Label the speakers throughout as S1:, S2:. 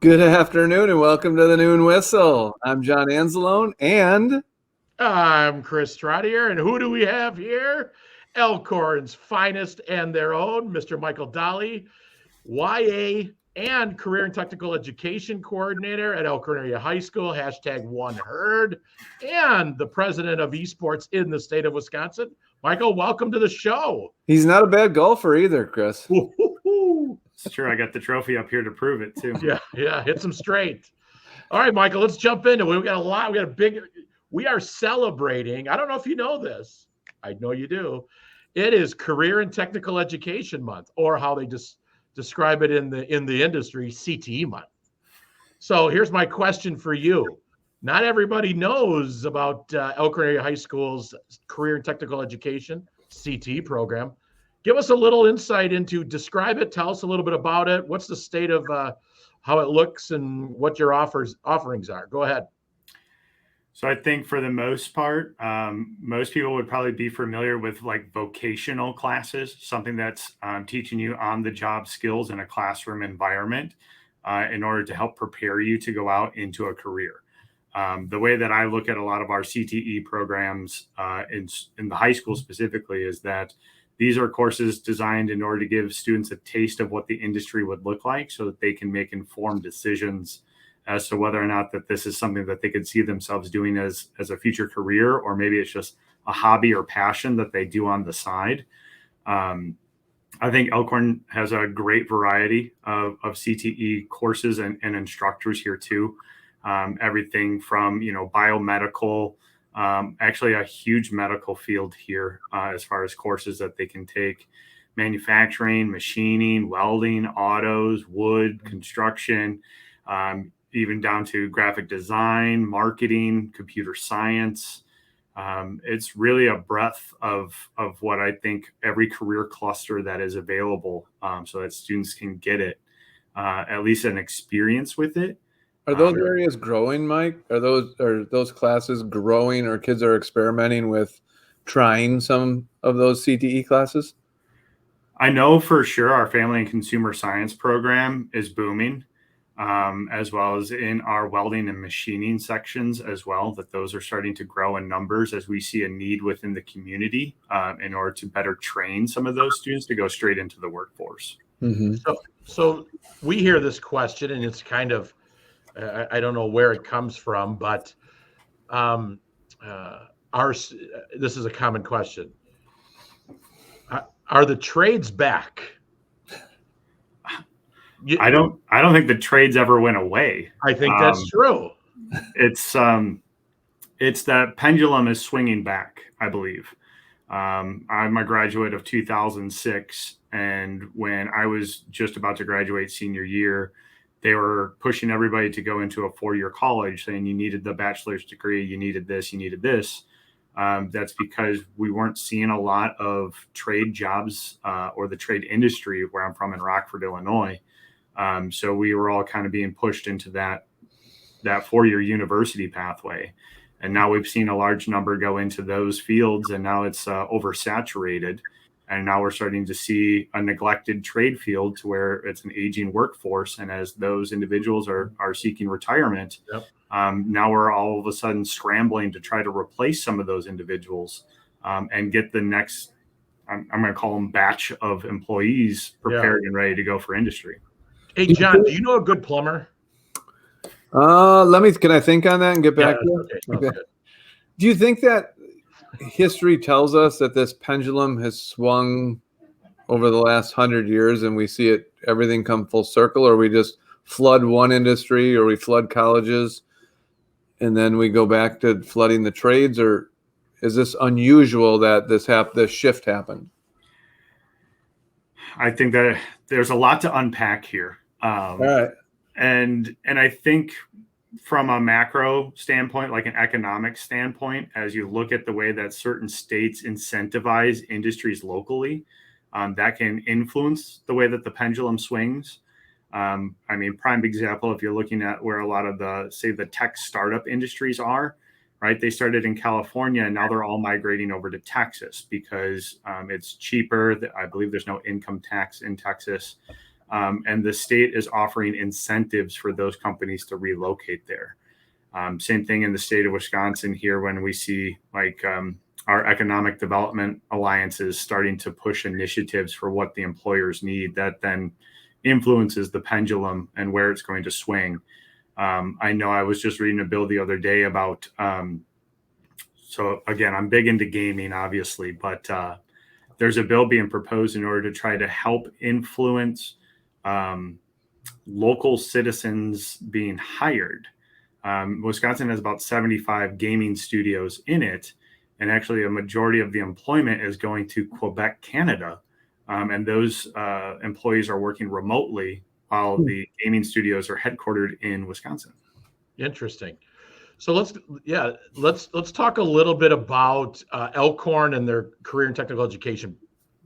S1: Good afternoon and welcome to the Noon Whistle. I'm John Anzalone and
S2: I'm Chris Trottier, and who do we have here? Elkhorn's finest and their own, Mr. Michael Dahle, YA and Career and Technical Education Coordinator at Elkhorn Area High School, #OneHerd, and the president of esports in the state of Wisconsin. Michael, welcome to the show.
S1: he's not a bad golfer either, Chris.
S3: It's true. I got the trophy up here to prove it too.
S2: Yeah, hit some straight. All right, Michael, let's jump into it. We got a lot. We are celebrating. I don't know if you know this. I know you do. It is Career and Technical Education Month, or how they just describe it in the industry, CTE month. So here's my question for you. Not everybody knows about Elkhorn Area High School's Career and Technical Education CTE program. Give us a little insight into, describe it, tell us a little bit about it. What's the state of how it looks and what your offerings are? Go ahead.
S3: So I think for the most part, most people would probably be familiar with like vocational classes, something that's teaching you on the job skills in a classroom environment in order to help prepare you to go out into a career. The way that I look at a lot of our CTE programs in the high school specifically is that these are courses designed in order to give students a taste of what the industry would look like so that they can make informed decisions as to whether or not that this is something that they could see themselves doing as a future career, or maybe it's just a hobby or passion that they do on the side. I think Elkhorn has a great variety of CTE courses and instructors here too. Everything from, biomedical, actually a huge medical field here as far as courses that they can take: manufacturing, machining, welding, autos, wood, construction, even down to graphic design, marketing, computer science. It's really a breadth of what I think every career cluster that is available, so that students can get it, at least an experience with it.
S1: Are those areas growing, Mike? Are those classes growing, or kids are experimenting with trying some of those CTE classes?
S3: I know for sure our family and consumer science program is booming, as well as in our welding and machining sections as well, that those are starting to grow in numbers as we see a need within the community in order to better train some of those students to go straight into the workforce.
S1: Mm-hmm.
S2: So we hear this question, and it's kind of, I don't know where it comes from, but this is a common question. Are the trades back?
S3: I don't think the trades ever went away.
S2: I think that's true.
S3: It's that pendulum is swinging back, I believe. I'm a graduate of 2006, and when I was just about to graduate senior year, they were pushing everybody to go into a 4-year college, saying you needed the bachelor's degree, you needed this, you needed this. That's because we weren't seeing a lot of trade jobs or the trade industry where I'm from in Rockford, Illinois. So we were all kind of being pushed into that 4-year university pathway. And now we've seen a large number go into those fields, and now it's oversaturated. And now we're starting to see a neglected trade field to where it's an aging workforce. And as those individuals are seeking retirement,
S2: Yep.
S3: Now we're all of a sudden scrambling to try to replace some of those individuals and get the next, I'm going to call them, batch of employees prepared and ready to go for industry.
S2: Hey, John, do you know a good plumber?
S1: Can I think on that and get back to it?
S2: Okay.
S1: Do you think that history tells us that this pendulum has swung over the last 100 years and we see everything come full circle, or we just flood one industry, or we flood colleges and then we go back to flooding the trades? Or is this unusual that this shift happened?
S3: I think that there's a lot to unpack here.
S1: All right.
S3: And I think from a macro standpoint, like an economic standpoint, as you look at the way that certain states incentivize industries locally, that can influence the way that the pendulum swings. Prime example, if you're looking at where a lot of the tech startup industries are, right? They started in California, and now they're all migrating over to Texas because it's cheaper. I believe there's no income tax in Texas. And the state is offering incentives for those companies to relocate there. Same thing in the state of Wisconsin here when we see like our economic development alliances starting to push initiatives for what the employers need, that then influences the pendulum and where it's going to swing. I know I was just reading a bill the other day about, so again, I'm big into gaming, obviously, but there's a bill being proposed in order to try to help influence local citizens being hired. Wisconsin has about 75 gaming studios in it, and actually a majority of the employment is going to Quebec, Canada. And those employees are working remotely while the gaming studios are headquartered in Wisconsin.
S2: Interesting. So let's talk a little bit about Elkhorn and their career and technical education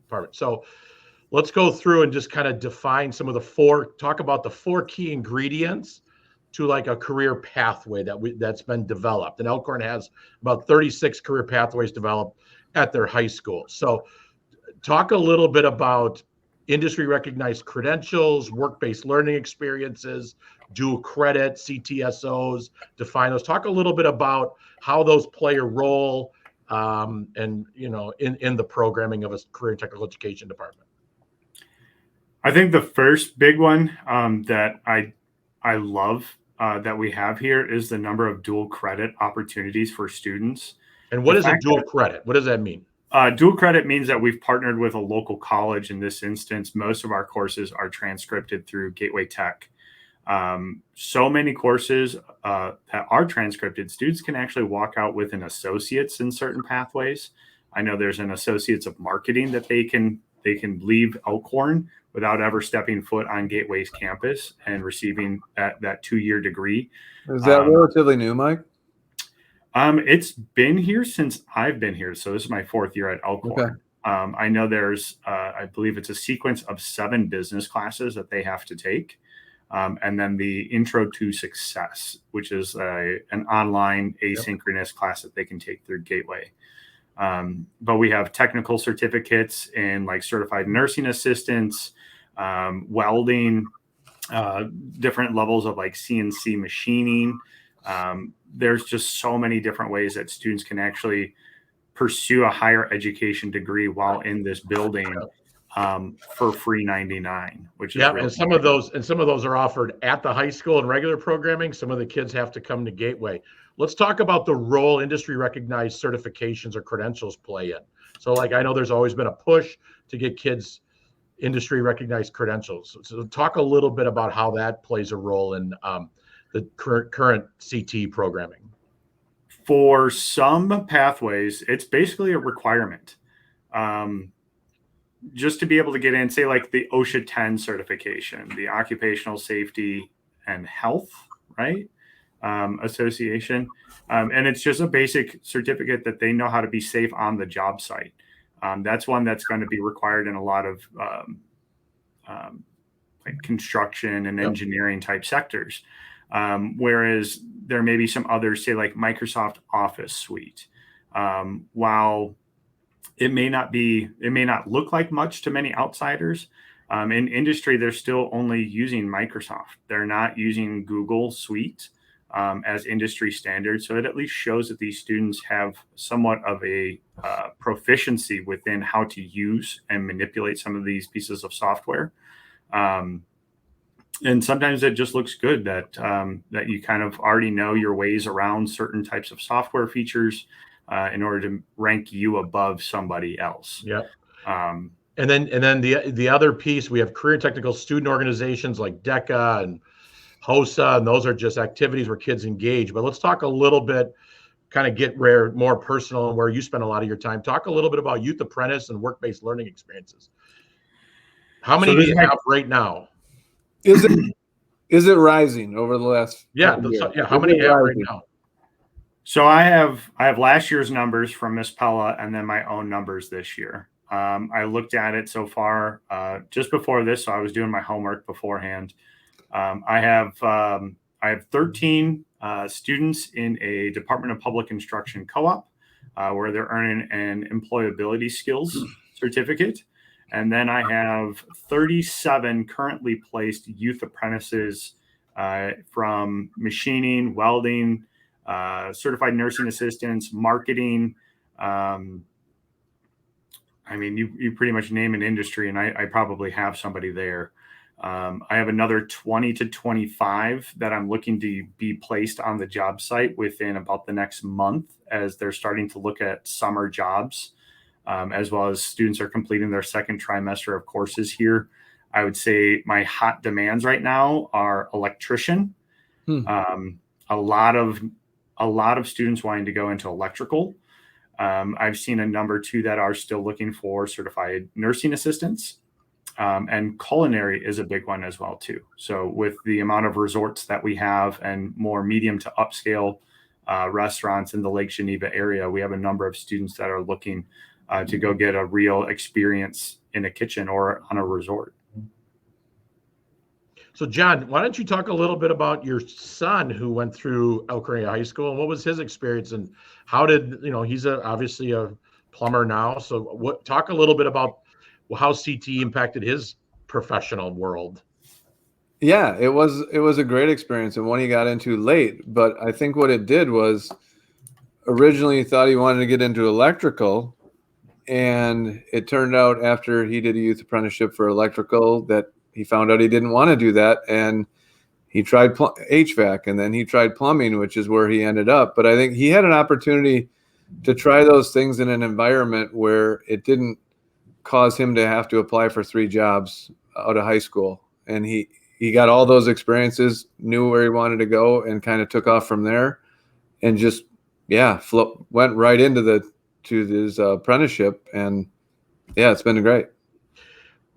S2: department. So let's go through and just kind of define some of talk about the four key ingredients to like a career pathway that's been developed. And Elkhorn has about 36 career pathways developed at their high school. So talk a little bit about industry recognized credentials, work-based learning experiences, dual credit, CTSOs, define those. Talk a little bit about how those play a role and in the programming of a career and technical education department.
S3: I think the first big one that I love that we have here is the number of dual credit opportunities for students.
S2: And what is a dual credit? What does that mean?
S3: Dual credit means that we've partnered with a local college. In this instance, most of our courses are transcripted through Gateway Tech. So many courses that are transcripted, students can actually walk out with an associate's in certain pathways. I know there's an associate's of marketing that they can leave Elkhorn without ever stepping foot on Gateway's campus and receiving that 2-year degree.
S1: Is that relatively new, Mike?
S3: It's been here since I've been here. So this is my 4th year at Elkhorn.
S1: Okay.
S3: I know there's, I believe it's a sequence of 7 business classes that they have to take. And then the Intro to Success, which is an online asynchronous class that they can take through Gateway. But we have technical certificates in like certified nursing assistants, welding, different levels of like CNC machining. There's just so many different ways that students can actually pursue a higher education degree while in this building for free 99, which is
S2: and some of those are offered at the high school in regular programming. Some of the kids have to come to Gateway. Let's talk about the role industry recognized certifications or credentials play in. So like I know there's always been a push to get kids industry recognized credentials. So talk a little bit about how that plays a role in the current CTE programming.
S3: For some pathways, it's basically a requirement. Just to be able to get in, say like the OSHA 10 certification, the Occupational Safety and Health, right? Association. And it's just a basic certificate that they know how to be safe on the job site. That's one that's going to be required in a lot of like construction and engineering type sectors. Whereas there may be some others, say like Microsoft Office Suite. While it may not look like much to many outsiders, in industry, they're still only using Microsoft. They're not using Google Suite as industry standard. So it at least shows that these students have somewhat of a proficiency within how to use and manipulate some of these pieces of software. And sometimes it just looks good that that you kind of already know your ways around certain types of software features in order to rank you above somebody else.
S2: Yeah. And then the other piece, we have career and technical student organizations like DECA and HOSA, and those are just activities where kids engage. But let's talk a little bit, kind of get more personal and where you spend a lot of your time. Talk a little bit about youth apprentice and work-based learning experiences. How many do you have right now?
S1: Is it rising over the last?
S2: How many do you have right now?
S3: So I have last year's numbers from Miss Pella and then my own numbers this year. I looked at it so far just before this, so I was doing my homework beforehand. I have 13 students in a Department of Public Instruction co-op where they're earning an employability skills certificate. And then I have 37 currently placed youth apprentices from machining, welding, certified nursing assistants, marketing. I mean, you pretty much name an industry, and I probably have somebody there. I have another 20 to 25 that I'm looking to be placed on the job site within about the next month, as they're starting to look at summer jobs, as well as students are completing their second trimester of courses here. I would say my hot demands right now are electrician. A lot of students wanting to go into electrical. I've seen a number two that are still looking for certified nursing assistants, and culinary is a big one as well too. So with the amount of resorts that we have and more medium to upscale restaurants in the Lake Geneva area, we have a number of students that are looking to go get a real experience in a kitchen or on a resort.
S2: So, John, why don't you talk a little bit about your son who went through Elkhorn High School, and what was his experience, and how did, he's obviously a plumber now. So talk a little bit about how CTE impacted his professional world.
S1: Yeah, it was a great experience, and one he got into late. But I think what it did was, originally he thought he wanted to get into electrical, and it turned out after he did a youth apprenticeship for electrical that he found out he didn't want to do that, and he tried HVAC, and then he tried plumbing, which is where he ended up. But I think he had an opportunity to try those things in an environment where it didn't cause him to have to apply for 3 jobs out of high school. And he got all those experiences, knew where he wanted to go, and kind of took off from there, and just, went right into his apprenticeship. And yeah, it's been great.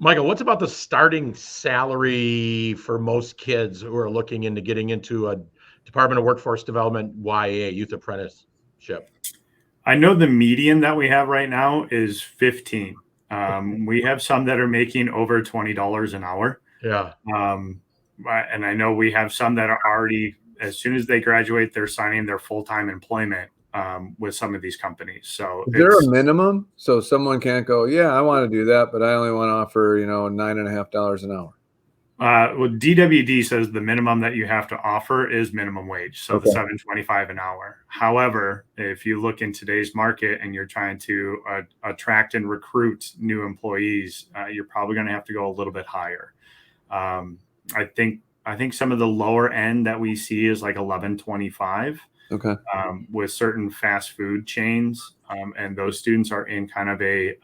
S2: Michael, what's about the starting salary for most kids who are looking into getting into a Department of Workforce Development YA youth apprenticeship?
S3: I know the median that we have right now is 15. We have some that are making over $20 an hour.
S2: Yeah.
S3: And I know we have some that are already, as soon as they graduate, they're signing their full-time employment with some of these companies. So
S1: is there a minimum? So someone can't go, yeah, I want to do that, but I only want to offer, $9.50 an hour.
S3: Well, DWD says the minimum that you have to offer is minimum wage. So
S1: Okay.
S3: the $7.25 an hour. However, if you look in today's market and you're trying to attract and recruit new employees, you're probably going to have to go a little bit higher. I think some of the lower end that we see is like $11.25.
S1: Okay.
S3: With certain fast food chains, and those students are in kind of a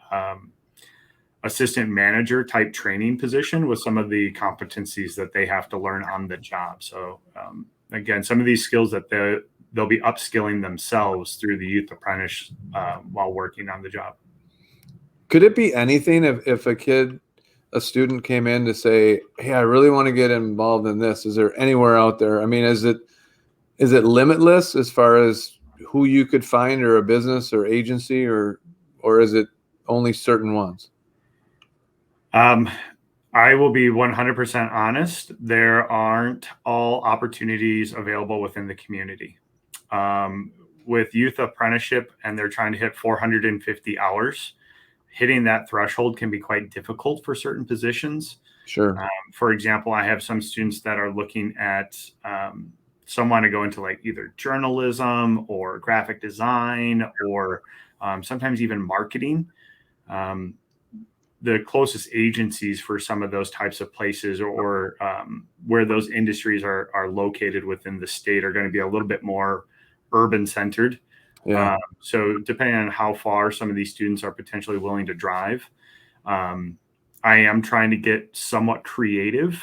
S3: assistant manager type training position with some of the competencies that they have to learn on the job. So again, some of these skills that they'll be upskilling themselves through the youth apprentice while working on the job.
S1: Could it be anything if a student came in to say, hey, I really want to get involved in this? Is there anywhere out there? I mean, is it limitless as far as who you could find, or a business or agency, or is it only certain ones?
S3: I will be 100% honest. There aren't all opportunities available within the community. With youth apprenticeship, and they're trying to hit 450 hours, hitting that threshold can be quite difficult for certain positions.
S1: Sure.
S3: For example, I have some students that are looking at, some want to go into like either journalism or graphic design, or sometimes even marketing. The closest agencies for some of those types of places, or where those industries are located within the state, are going to be a little bit more urban centered.
S1: Yeah.
S3: So depending on how far some of these students are potentially willing to drive, I am trying to get somewhat creative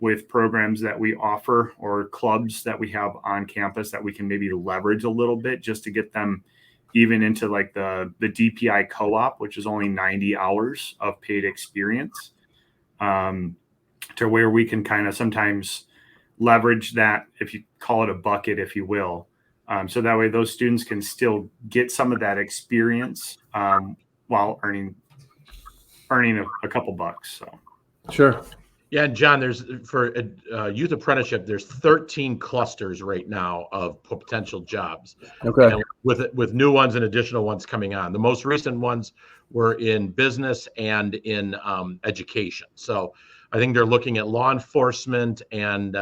S3: with programs that we offer, or clubs that we have on campus that we can maybe leverage a little bit, just to get them even into like the DPI co-op, which is only 90 hours of paid experience, to where we can kind of sometimes leverage that, if you call it a bucket, if you will. So that way those students can still get some of that experience while earning a couple bucks. So
S1: Sure.
S2: Yeah, and John, there's for youth apprenticeship, there's 13 clusters right now of potential jobs,
S1: Okay.
S2: and with new ones and additional ones coming on. The most recent ones were in business and in education. So I think they're looking at law enforcement and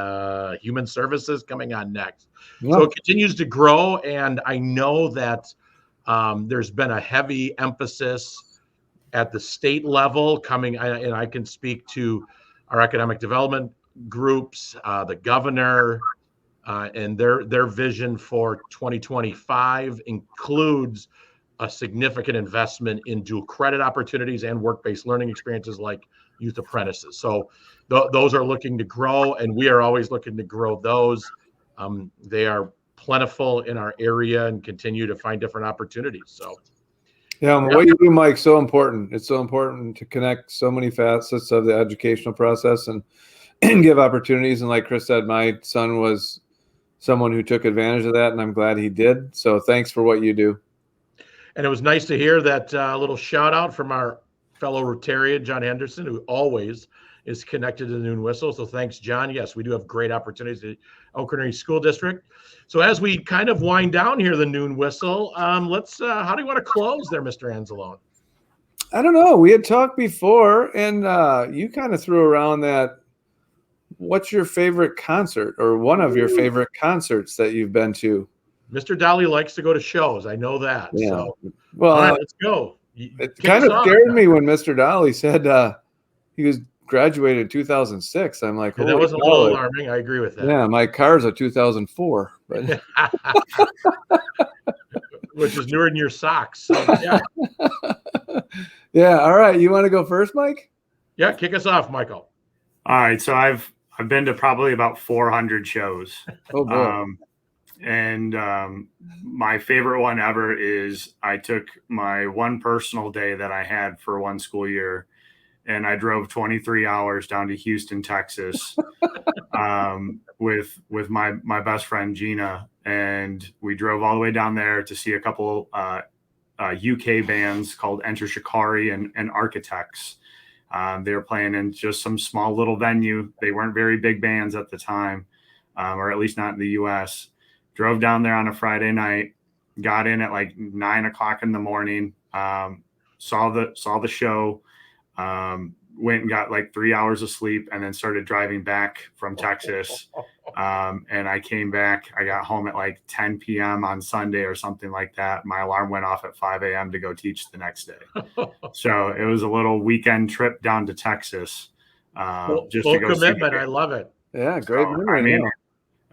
S2: human services coming on next.
S1: Yeah.
S2: So it continues to grow, and I know that there's been a heavy emphasis at the state level coming, and I can speak to our economic development groups, the governor, and their vision for 2025 includes a significant investment in dual credit opportunities and work-based learning experiences like youth apprentices. So those are looking to grow, and we are always looking to grow those. They are plentiful in our area and continue to find different opportunities. So.
S1: Yeah, what you do, Mike, so important. It's so important to connect so many facets of the educational process and give opportunities. And like Chris said, my son was someone who took advantage of that, and I'm glad he did. So thanks for what you do.
S2: And it was nice to hear that little shout out from our fellow Rotarian, John Henderson, who always is connected to the Noon Whistle. So thanks, John. Yes, we do have great opportunities at Elkhorn School District. So as we kind of wind down here, the Noon Whistle, let's, how do you want to close there, Mr. Anzalone?
S1: I don't know. We had talked before, and you kind of threw around that. What's your favorite concert or one of your favorite concerts that you've been to?
S2: Mr. Dahle likes to go to shows. I know that.
S1: Yeah.
S2: So,
S1: well,
S2: all right, let's go.
S1: It kind of scared me when Mr. Dahle said he was graduated in 2006. I'm like,
S2: yeah, that was a little alarming. I agree with that.
S1: Yeah, my car's a 2004, but
S2: which is newer than your socks. So, yeah.
S1: Yeah. All right. You want to go first, Mike?
S2: Yeah. Kick us off, Michael.
S3: All right. So I've been to probably about 400 shows.
S1: Oh boy.
S3: My favorite one ever is I took my one personal day that I had for one school year, and I drove 23 hours down to Houston, Texas, with my best friend Gina, and we drove all the way down there to see a couple UK bands called Enter Shikari and Architects. They were playing in just some small little venue. They weren't very big bands at the time, or at least not in the U.S. Drove down there on a Friday night, got in at like 9 o'clock in the morning, saw the show, went and got like 3 hours of sleep, and then started driving back from Texas. And I came back. I got home at like 10 p.m. on Sunday or something like that. My alarm went off at 5 a.m. to go teach the next day. So it was a little weekend trip down to Texas.
S2: Just full to go commitment. I love it.
S1: Yeah, great.
S3: I mean,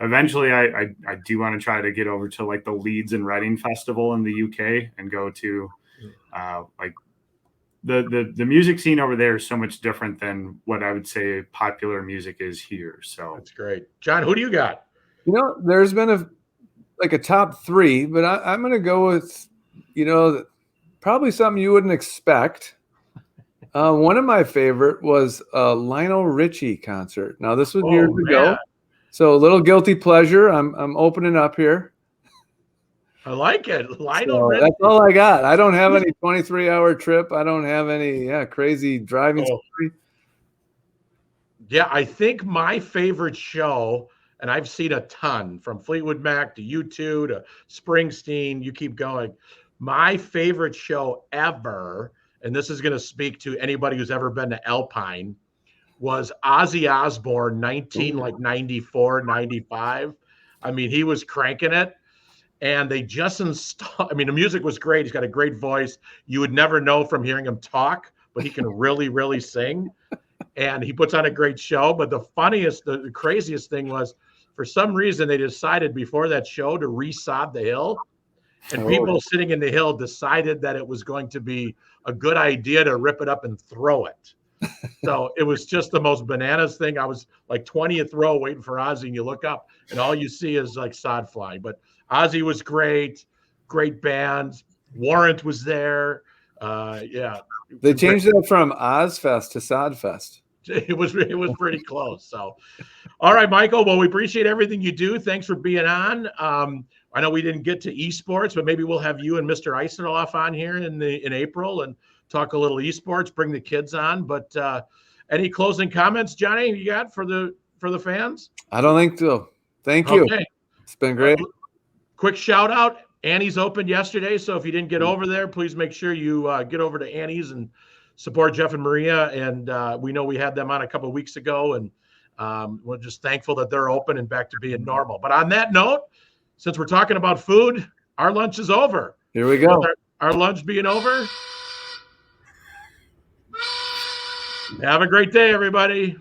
S3: eventually I do want to try to get over to like the Leeds and Reading Festival in the UK and go to like the music scene over there is so much different than what I would say popular music is here. So
S2: that's great. John, who do you got?
S1: You know, there's been a top three, but I'm going to go with, probably something you wouldn't expect. One of my favorite was a Lionel Richie concert. Now this was years ago. So a little guilty pleasure. I'm opening up here.
S2: I like it. Lionel Richie.
S1: That's all I got. I don't have any 23-hour trip. I don't have any crazy driving story.
S2: Yeah, I think my favorite show, and I've seen a ton from Fleetwood Mac to U2 to Springsteen, you keep going. My favorite show ever, and this is going to speak to anybody who's ever been to Alpine, was Ozzy Osbourne, 94, 95. I mean, he was cranking it. And they just installed, I mean, the music was great. He's got a great voice. You would never know from hearing him talk, but he can really, really sing. And he puts on a great show. But the craziest thing was, for some reason, they decided before that show to resod the hill. And people sitting in the hill decided that it was going to be a good idea to rip it up and throw it. So it was just the most bananas thing. I was like 20th row waiting for Ozzy, and you look up and all you see is like sod flying. But Ozzy was great band. Warrant was there. Yeah.
S1: They changed it from Ozfest to Sodfest.
S2: It was pretty close. So, all right, Michael. Well, we appreciate everything you do. Thanks for being on. I know we didn't get to esports, but maybe we'll have you and Mr. Eisenhoff on here in April and talk a little esports, bring the kids on. But Any closing comments, Johnny, you got for the fans?
S1: I don't think so. Thank you.
S2: Okay.
S1: It's been great.
S2: Quick shout out. Annie's opened yesterday, so if you didn't get over there, please make sure you get over to Annie's and support Jeff and Maria. And we know we had them on a couple of weeks ago, and we're just thankful that they're open and back to being normal. But on that note, since we're talking about food, our lunch is over.
S1: Here we go.
S2: With our lunch being over. Have a great day, everybody.